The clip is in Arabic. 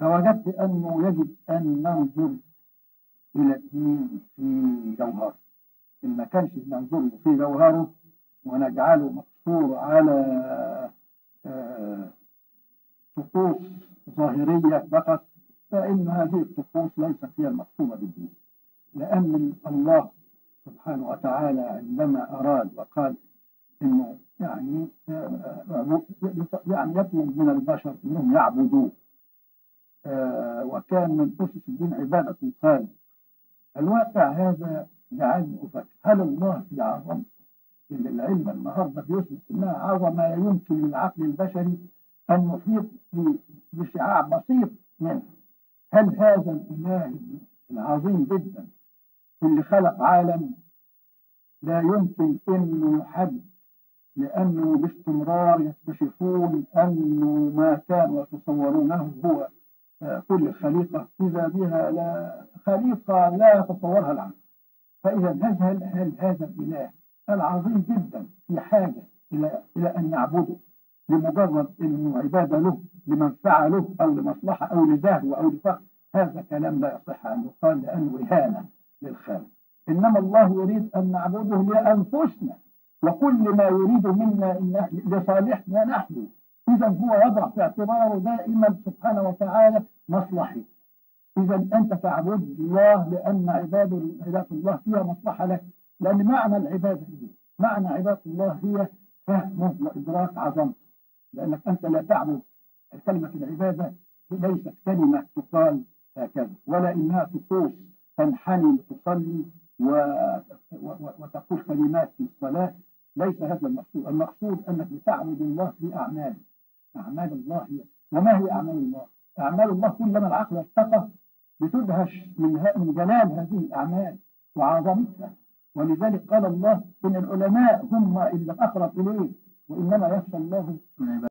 فوجدت أنه يجب أن ننظر إلى الدين في جوهره. إن ما كانش ننظر في جوهره ونجعله مقصور على طقوس ظاهرية فقط، فإن هذه الطقوس ليست هي المقصودة بالدين. لأن الله سبحانه وتعالى عندما أراد وقال إنه يعني يطلب من البشر أنهم يعبدوه، وكان من أسس الدين عبادة الخالق. الواقع هذا جعلني أفكر، هل الله في عظمته اللي العلم النهارده بيثبت انها اعظم ما يمكن للعقل البشري ان يحيط بشعاع بسيط منه، هل هذا الاله العظيم جدا اللي خلق عالم لا يمكن انه يحد، لانه باستمرار يكتشفون انه ما كانوا يتصورونه هو كل خليقه اذا بها لا خليقه لا يتصورها العقل. فاذا هل هذا الاله العظيم جدا في حاجة إلى أن يعبده لمجرد أنه عبادة له لمنفعة له أو لمصلحة أو لزهو أو لفخر؟ هذا كلام لا يصح أن يقال لأنه إهانة للخالق. إنما الله يريد أن نعبده لأنفسنا، وكل ما يريد منا لصالحنا نحن. إذا هو يضع في اعتباره دائما سبحانه وتعالى مصلحي. إذا أنت تعبد الله لأن عبادة الله فيها مصلحة لك، لأن معنى العبادة هي معنى عبادة الله هي فهمه وإدراك عظمته. لأنك أنت لا تعبد، كلمة العبادة ليست كلمة تقال هكذا، ولا إنها طقوس تنحني لتصلي وتقول كلمات في الصلاة. ليس هذا المقصود. المقصود أنك بتعبد الله في أعمال الله هي. وما هي أعمال الله؟ أعمال الله كلما العقل ارتقى بتدهش من جلال هذه الأعمال وعظمتها. ولذلك قال الله إن العلماء هم اللي أقرب إليه، وإنما يخشى الله من عباده.